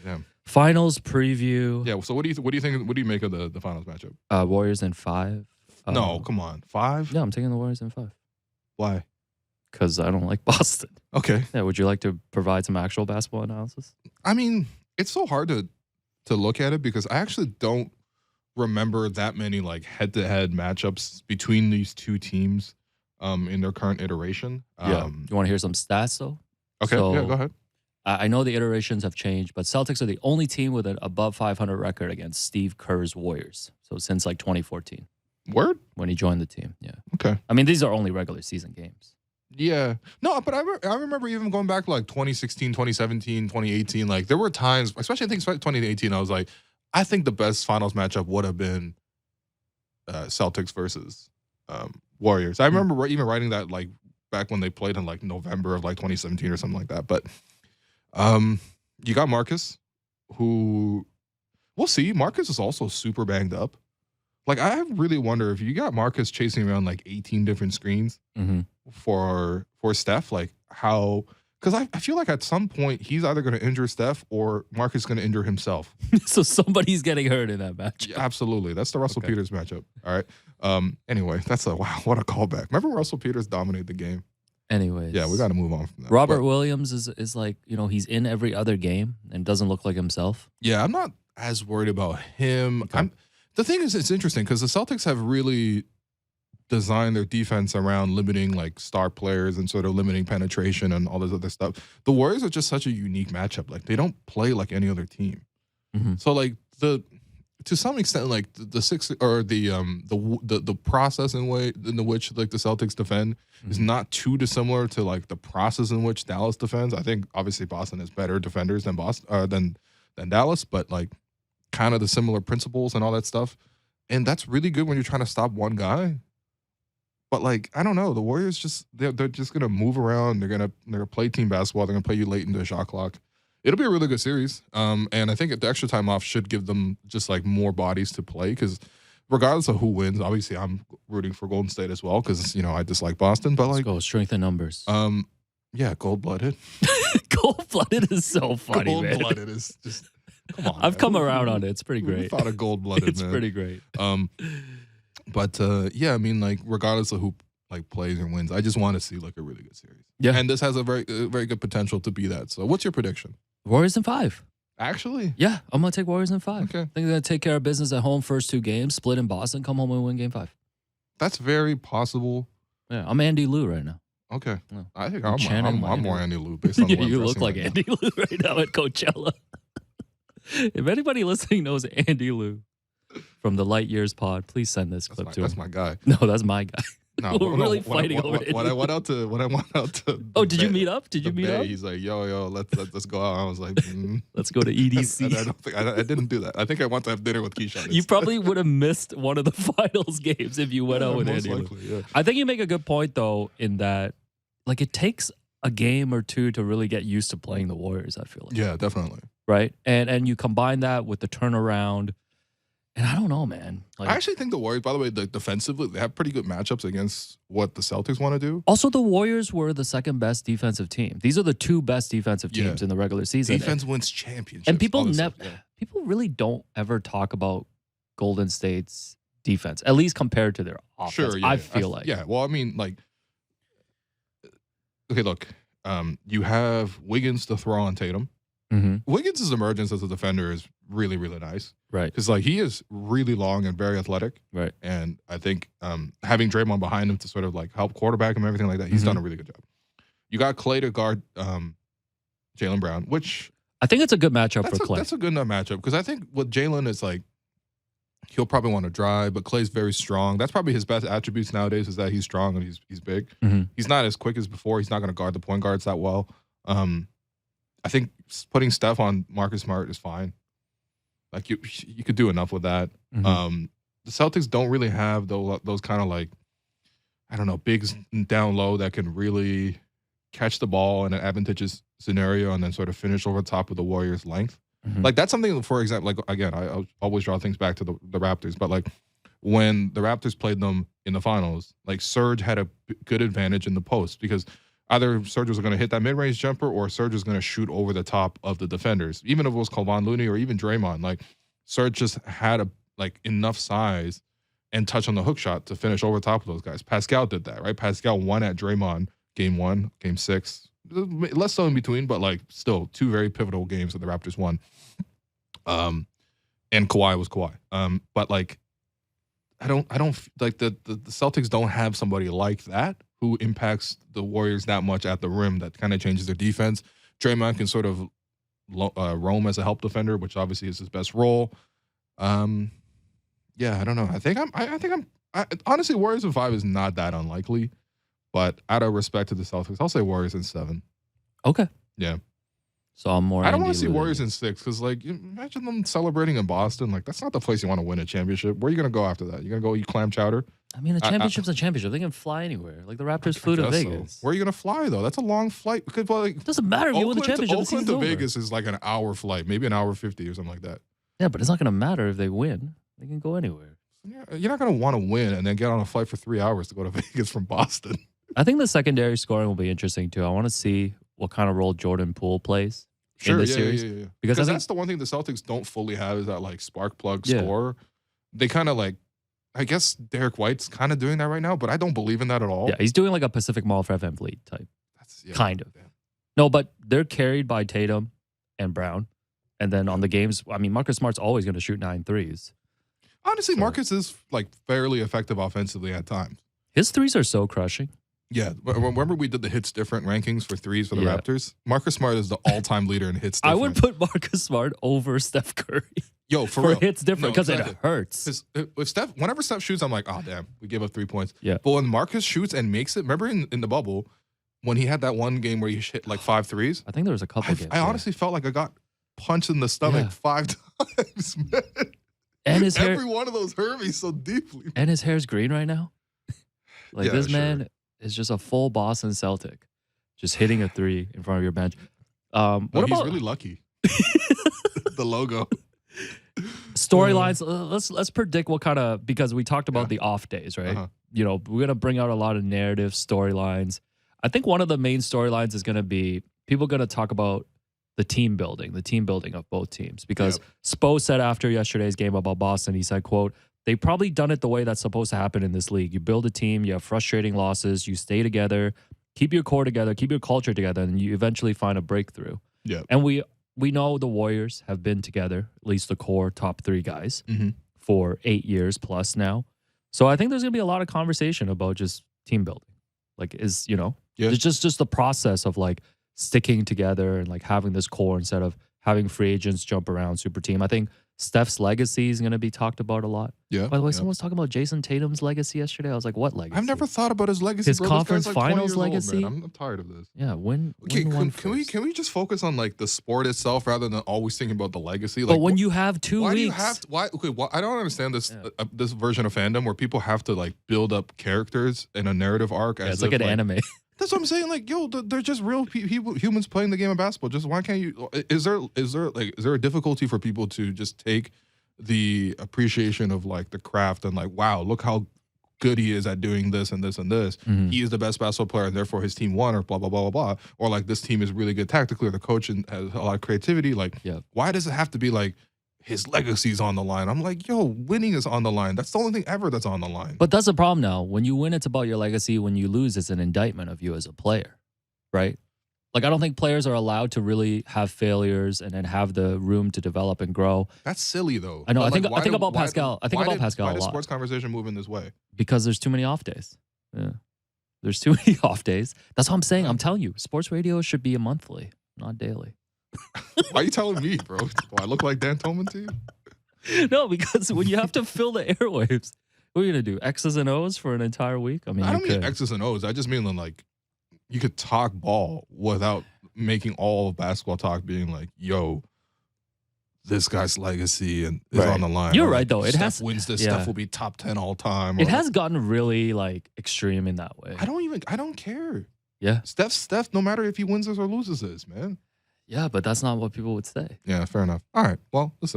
Yeah. Finals preview. Yeah. So what do you think? What do you make of the finals matchup? Warriors in 5. No, come on, 5. Yeah, I'm taking the Warriors in 5. Why? Because I don't like Boston. Okay. Yeah, would you like to provide some actual basketball analysis? I mean, it's so hard to look at it because I actually don't remember that many like head-to-head matchups between these two teams in their current iteration. Yeah. You want to hear some stats though? Okay, So, yeah, go ahead. I know the iterations have changed, but Celtics are the only team with an above 500 record against Steve Kerr's Warriors. So since like 2014. Word? When he joined the team, yeah. Okay. I mean, these are only regular season games. Yeah. No, but I remember even going back to like 2016, 2017, 2018. Like there were times, especially I think 2018, I was like, I think the best finals matchup would have been Celtics versus Warriors. I remember even writing that like back when they played in like November of like 2017 or something like that. But you got Marcus, who we'll see. Marcus is also super banged up. Like I really wonder if you got Marcus chasing around like 18 different screens for Steph, like how, because I feel like at some point he's either going to injure Steph or Marcus is going to injure himself. So somebody's getting hurt in that match. Yeah, absolutely. That's the Russell Peters matchup. All right. Anyway, that's wow, what a callback. Remember Russell Peters dominated the game? Anyways. Yeah, we got to move on from that. Robert Williams is like, he's in every other game and doesn't look like himself. Yeah, I'm not as worried about him. Okay. The thing is, it's interesting because the Celtics have really designed their defense around limiting like star players and sort of limiting penetration and all this other stuff. The Warriors are just such a unique matchup. Like they don't play like any other team. So like to some extent, like the six or the process in which like the Celtics defend is not too dissimilar to like the process in which Dallas defends. I think obviously Boston has better defenders than than Dallas, but like kind of the similar principles and all that stuff. And that's really good when you're trying to stop one guy. But like, I don't know, the Warriors just they're just gonna move around. They're gonna play team basketball. They're gonna play you late into the shot clock. It'll be a really good series. And I think the extra time off should give them just like more bodies to play because regardless of who wins, obviously I'm rooting for Golden State as well because I dislike Boston. But like, let's go strength in numbers. Yeah, cold-blooded. Cold-blooded is so funny, man. Cold-blooded is just. Come on, I've come around on it. It's pretty great. We thought of gold-blooded, It's man. pretty great. But yeah, I mean, like, regardless of who like plays and wins, I just want to see like a really good series. Yeah, and this has a very good potential to be that. So, what's your prediction? Warriors in 5. Actually, yeah, I'm gonna take Warriors in 5. Okay, I think they're gonna take care of business at home first 2 games, split in Boston, come home and win Game 5. That's very possible. Yeah, I'm Andy Lou right now. Okay, yeah. I think I'm more Andy Lou based on you look like Andy Lou right now at Coachella. If anybody listening knows Andy Lou from the Light Years pod, please send this clip to him. That's my guy. No, that's my guy. No, we're really fighting over it. When I went out to. Oh, did you meet up? Did you meet up? He's like, yo, let's go out. I was like, let's go to EDC. I didn't do that. I think I want to have dinner with Keyshawn. You probably would have missed one of the finals games if you went out with Andy. Likely, yeah. I think you make a good point though, in that like it takes a game or two to really get used to playing the Warriors. I feel like. Yeah, definitely. Right, and you combine that with the turnaround. And I don't know, man. Like, I actually think the Warriors, by the way, defensively, they have pretty good matchups against what the Celtics want to do. Also, the Warriors were the second best defensive team. These are the 2 best defensive teams in the regular season. Defense wins championships. And people really don't ever talk about Golden State's defense, at least compared to their offense. Sure, yeah, I feel like. Yeah, well, I mean, like, okay, look, you have Wiggins to throw on Tatum. Wiggins' emergence as a defender is really, really nice. Right. Because, like, he is really long and very athletic. Right. And I think having Draymond behind him to sort of, like, help quarterback him and everything like that, he's done a really good job. You got Klay to guard Jaylen Brown, which... I think it's a good matchup for Klay. That's a good enough matchup. Because I think with Jaylen, it's like, he'll probably want to drive, but Klay's very strong. That's probably his best attributes nowadays is that he's strong and he's big. He's not as quick as before. He's not going to guard the point guards that well. I think putting Steph on Marcus Smart is fine. Like you could do enough with that. The Celtics don't really have those kind of like, I don't know, bigs down low that can really catch the ball in an advantageous scenario and then sort of finish over top of the Warriors' length. Like that's something, for example, like again, I always draw things back to the Raptors, but like when the Raptors played them in the finals, like Serge had a good advantage in the post because either Serge was going to hit that mid-range jumper or Serge was going to shoot over the top of the defenders. Even if it was Kevon Looney or even Draymond, like Serge just had enough size and touch on the hook shot to finish over top of those guys. Pascal did that, right? Pascal won at Draymond game 1, game 6. Less so in between, but like still 2 very pivotal games that the Raptors won. And Kawhi was Kawhi. But like I don't like the Celtics don't have somebody like that who impacts the Warriors that much at the rim that kind of changes their defense. Draymond can sort of roam as a help defender, which obviously is his best role. Yeah, I don't know. I think I'm honestly, Warriors in 5 is not that unlikely, but out of respect to the Celtics, I'll say Warriors in 7. Okay. Yeah. So I'm more. I don't want to see Warriors in 6 because, like, imagine them celebrating in Boston. Like, that's not the place you want to win a championship. Where are you going to go after that? You're going to go eat clam chowder? I mean, a championship's a championship. They can fly anywhere. Like the Raptors flew to Vegas. So. Where are you going to fly, though? That's a long flight. Because, like, it doesn't matter if you win the championship. Oakland to Vegas is like an hour flight, maybe an hour 50 or something like that. Yeah, but it's not going to matter if they win. They can go anywhere. You're not going to want to win and then get on a flight for 3 hours to go to Vegas from Boston. I think the secondary scoring will be interesting, too. I want to see what kind of role Jordan Poole plays in this series. Yeah. Because that's the one thing the Celtics don't fully have is that, like, spark plug scorer. They kind of, like, I guess Derek White's kind of doing that right now, but I don't believe in that at all. Yeah, he's doing like a Pacific Mall for VanVleet type. Kind of. Damn. No, but they're carried by Tatum and Brown. And then on the games, I mean, Marcus Smart's always going to shoot 9 threes. Honestly, Marcus is, like, fairly effective offensively at times. His threes are so crushing. Yeah. Remember we did the hits different rankings for threes for the Raptors? Marcus Smart is the all-time leader in hits different. I would put Marcus Smart over Steph Curry. Yo, for real. Hits different because it hurts. Whenever Steph shoots, I'm like, oh, damn, we gave up 3 points. Yeah. But when Marcus shoots and makes it, remember in the bubble when he had that one game where he hit like 5 threes? I think there was a couple games. I honestly felt like I got punched in the stomach 5 times, man. And his hair, every one of those hurt me so deeply. And his hair's green right now. Like this man is just a full Boston Celtic, just hitting a 3 in front of your bench. He's really lucky. The logo. Storylines. Let's predict what kind of, because we talked about the off days, right? You know, we're gonna bring out a lot of narrative storylines. I think one of the main storylines is gonna be people gonna talk about the team building of both teams. Because Spo said after yesterday's game about Boston, he said, quote, they've probably done it the way that's supposed to happen in this league. You build a team, you have frustrating losses, you stay together, keep your core together, keep your culture together, and you eventually find a breakthrough. Yeah. And we know the Warriors have been together, at least the core top 3 guys, for 8 years plus now. So I think there's going to be a lot of conversation about just team building. Like, it's just the process of like sticking together and like having this core instead of having free agents jump around super team. I think Steph's legacy is going to be talked about a lot. Yeah. By the way, someone was talking about Jason Tatum's legacy yesterday. I was like, what legacy? I've never thought about his legacy. His conference finals legacy. Old, I'm tired of this. Yeah. Can we just focus on like the sport itself rather than always thinking about the legacy? Like, but when you have 2 weeks, I don't understand this this version of fandom where people have to like build up characters in a narrative arc. It's like an anime. That's what I'm saying. Like, yo, they're just real humans playing the game of basketball. Just why can't you? Is there a difficulty for people to just take the appreciation of like the craft and like, wow, look how good he is at doing this and this and this. He is the best basketball player, and therefore his team won, or blah blah blah blah blah. Or like this team is really good tactically, or the coach has a lot of creativity. Like, why does it have to be like his legacy's on the line? I'm like, yo, winning is on the line. That's the only thing ever that's on the line. But that's the problem now. When you win, it's about your legacy. When you lose, it's an indictment of you as a player, right? Like, I don't think players are allowed to really have failures and then have the room to develop and grow. That's silly, though. I know. I think about Pascal. I think about Pascal a lot. Why does sports conversation move in this way? Because there's too many off days. Yeah. There's too many off days. That's what I'm saying. I'm telling you, sports radio should be a monthly, not daily. Why are you telling me, bro? Do I look like Dan Tolman to you? No, because when you have to fill the airwaves, what are you going to do? X's and O's for an entire week? I mean, I don't mean X's and O's. I just mean like you could talk ball without making all of basketball talk being like, yo, this guy's legacy and is on the line. You're right, though. Steph wins this. Steph will be top 10 all time. It has gotten really like extreme in that way. I don't care. Yeah. Steph, no matter if he wins this or loses this, man. Yeah, but that's not what people would say. Yeah, fair enough. All right. Well, listen.